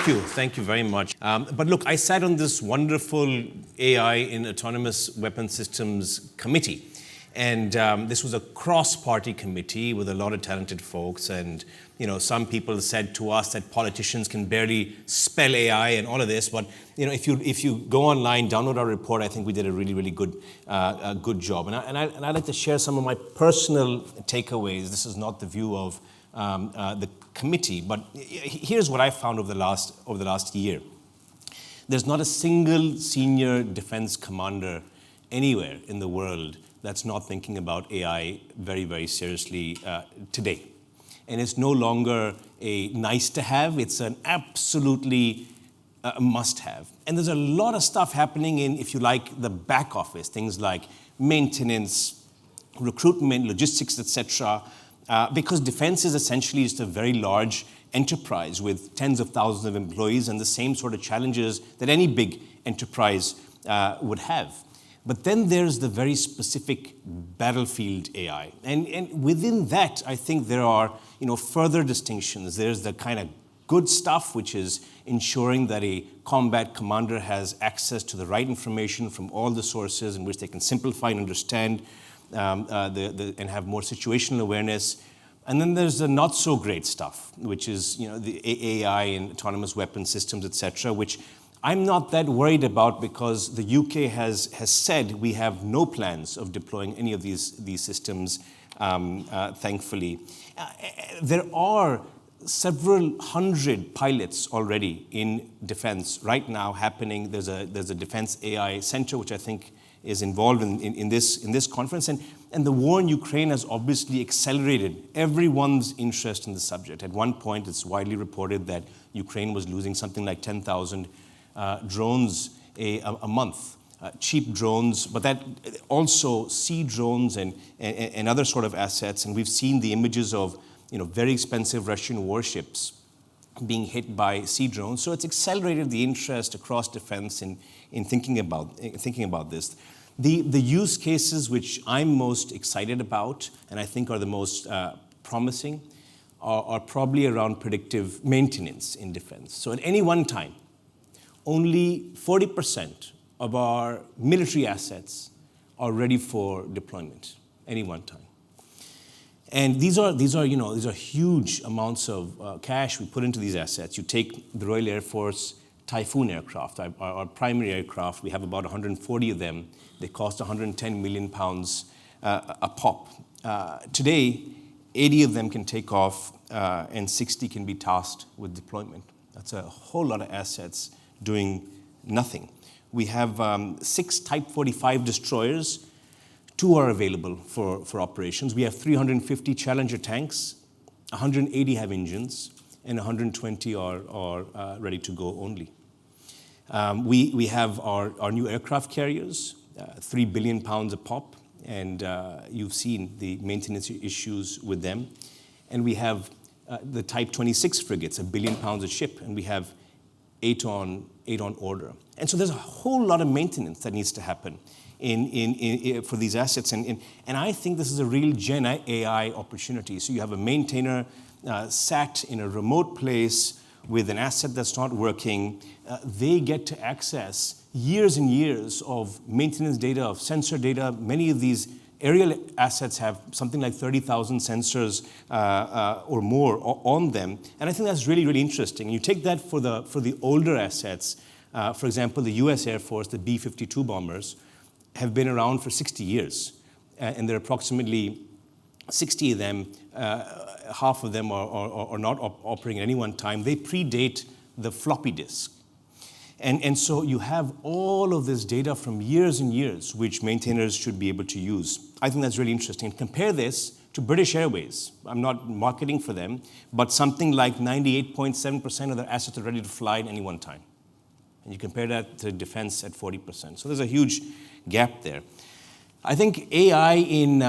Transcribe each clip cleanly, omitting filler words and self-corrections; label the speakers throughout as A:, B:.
A: Thank you very much. But look, I sat on this wonderful AI in autonomous weapon systems committee. And this was a cross-party committee with a lot of talented folks. And some people said to us that politicians can barely spell AI and all of this. But if you go online, download our report, I think we did a really, really good job. And I'd like to share some of my personal takeaways. This is not the view of the committee, but here's what I found over the last year. There's not a single senior defense commander anywhere in the world that's not thinking about AI very, very seriously today. And it's no longer a nice to have, it's an absolutely must have. And there's a lot of stuff happening in, if you like, the back office, things like maintenance, recruitment, logistics, etc. Because defense is essentially just a very large enterprise with tens of thousands of employees and the same sort of challenges that any big enterprise would have. But then there's the very specific battlefield AI. And within that, I think there are further distinctions. There's the kind of good stuff, which is ensuring that a combat commander has access to the right information from all the sources in which they can simplify and understand and have more situational awareness. And then there's the not so great stuff, which is the AI and autonomous weapon systems, etc., which I'm not that worried about because the UK has said we have no plans of deploying any of these systems, thankfully. There are several hundred pilots already in defense right now happening. There's a defense AI center, which I think is involved in this conference. And the war in Ukraine has obviously accelerated everyone's interest in the subject. At one point, it's widely reported that Ukraine was losing something like 10,000 drones a month, cheap drones, but that also sea drones and other sort of assets. And we've seen the images of very expensive Russian warships being hit by sea drones. So it's accelerated the interest across defense in thinking about this. The use cases which I'm most excited about and I think are the most promising are probably around predictive maintenance in defense. So at any one time, only 40% of our military assets are ready for deployment, any one time. And these are huge amounts of cash we put into these assets. You take the Royal Air Force Typhoon aircraft, our primary aircraft, we have about 140 of them. They cost 110 million pounds a pop. Today, 80 of them can take off and 60 can be tasked with deployment. That's a whole lot of assets doing nothing. We have 6 Type 45 destroyers. 2 are available for operations. We have 350 Challenger tanks, 180 have engines, and 120 are ready to go only. We have our new aircraft carriers, 3 billion pounds a pop, and you've seen the maintenance issues with them. And we have the Type 26 frigates, 1 billion pounds a ship, and we have 8 on order. And so there's a whole lot of maintenance that needs to happen for these assets. And I think this is a real Gen AI opportunity. So you have a maintainer sat in a remote place with an asset that's not working. They get to access years and years of maintenance data, of sensor data. Many of these aerial assets have something like 30,000 sensors or more on them. And I think that's really, really interesting. You take that for the older assets. For example, the US Air Force, the B-52 bombers, have been around for 60 years. And there are approximately 60 of them. Half of them are not operating at any one time. They predate the floppy disk. And so you have all of this data from years and years, which maintainers should be able to use. I think that's really interesting. Compare this to British Airways. I'm not marketing for them, but something like 98.7% of their assets are ready to fly at any one time. And you compare that to defense at 40%. So there's a huge gap there. I think AI in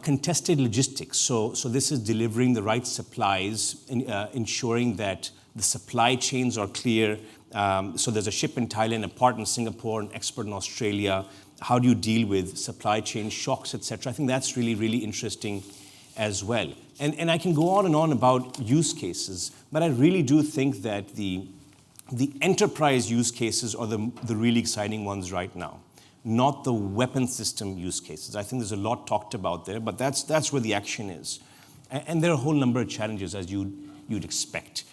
A: contested logistics. So this is delivering the right supplies, ensuring that the supply chains are clear. So there's a ship in Thailand, a part in Singapore, an expert in Australia. How do you deal with supply chain shocks, etc.? I think that's really, really interesting as well. And I can go on and on about use cases, but I really do think that the the enterprise use cases are the really exciting ones right now, not the weapon system use cases. I think there's a lot talked about there, but that's where the action is. And there are a whole number of challenges, as you'd expect.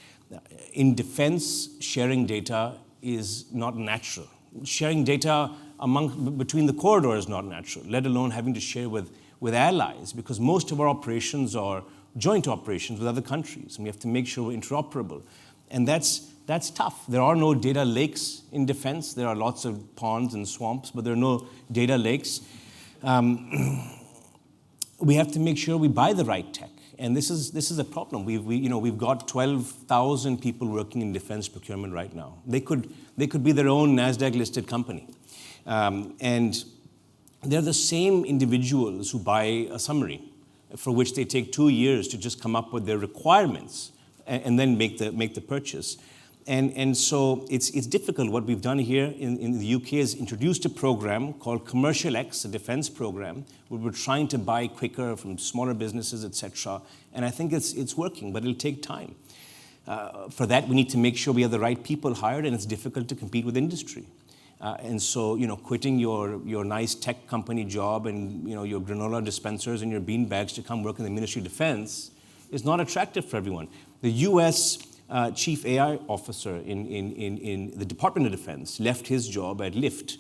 A: In defense, sharing data is not natural. Sharing data between the corridor is not natural, let alone having to share with allies, because most of our operations are joint operations with other countries, and we have to make sure we're interoperable. And that's tough. There are no data lakes in defense. There are lots of ponds and swamps, but there are no data lakes. We have to make sure we buy the right tech. And this is a problem. We've got 12,000 people working in defense procurement right now. They could be their own NASDAQ-listed company. And they're the same individuals who buy a summary, for which they take 2 years to just come up with their requirements and then make the purchase. And so it's difficult. What we've done here in the UK is introduced a program called Commercial X, a defense program, where we're trying to buy quicker from smaller businesses, et cetera. And I think it's working, but it'll take time. For that, we need to make sure we have the right people hired, and it's difficult to compete with industry. And so, quitting your nice tech company job and, your granola dispensers and your bean bags to come work in the Ministry of Defense is not attractive for everyone. The US chief AI officer in the Department of Defense left his job at Lyft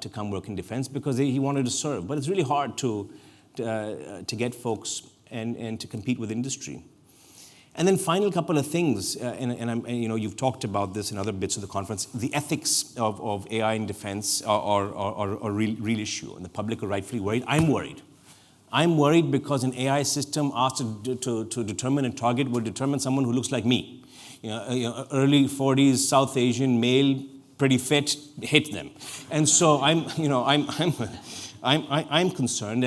A: to come work in defense because he wanted to serve. But it's really hard to get folks and to compete with industry. And then final couple of things, and you've talked about this in other bits of the conference, the ethics of AI in defense are a real issue, and the public are rightfully worried. I'm worried. I'm worried because an AI system asked to determine a target will determine someone who looks like me. Early 40s, South Asian, male, pretty fit, hit them. And so I'm concerned,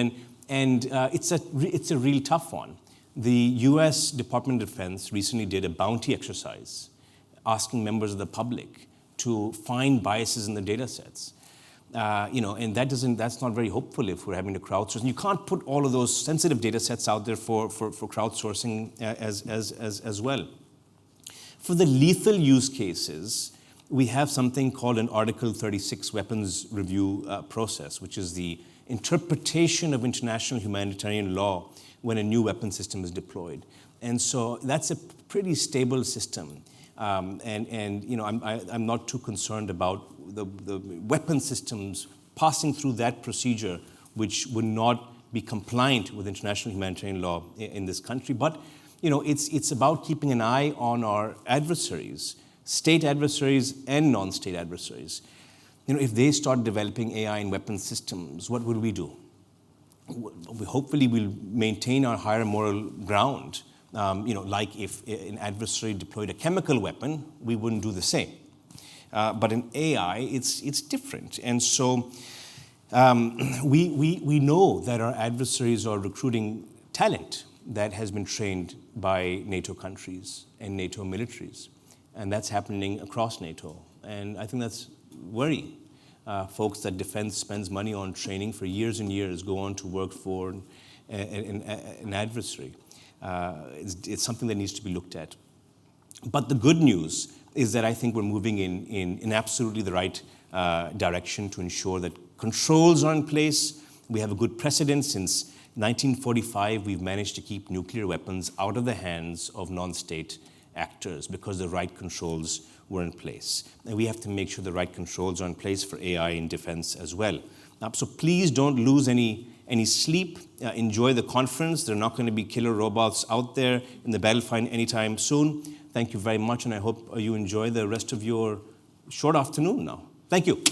A: and it's a real tough one. The US Department of Defense recently did a bounty exercise asking members of the public to find biases in the data sets. And that's not very hopeful if we're having to crowdsource. And you can't put all of those sensitive data sets out there for crowdsourcing as well. For the lethal use cases, we have something called an Article 36 weapons review process, which is the interpretation of international humanitarian law when a new weapon system is deployed. And so that's a pretty stable system. I'm not too concerned about the weapon systems passing through that procedure, which would not be compliant with international humanitarian law in this country. But it's about keeping an eye on our adversaries, state adversaries and non-state adversaries. If they start developing AI in weapon systems, what will we do? Hopefully we'll maintain our higher moral ground. Like if an adversary deployed a chemical weapon, we wouldn't do the same. But in AI, it's different. And so we know that our adversaries are recruiting talent that has been trained by NATO countries and NATO militaries. And that's happening across NATO. And I think that's worrying. Folks that defense spends money on training for years and years go on to work for an adversary. It's something that needs to be looked at. But the good news is that I think we're moving in absolutely the right direction to ensure that controls are in place. We have a good precedent. Since 1945, we've managed to keep nuclear weapons out of the hands of non-state actors because the right controls were in place. And we have to make sure the right controls are in place for AI in defense as well. So please don't lose any sleep. Enjoy the conference. There are not going to be killer robots out there in the battlefield anytime soon. Thank you very much, and I hope you enjoy the rest of your short afternoon now. Thank you.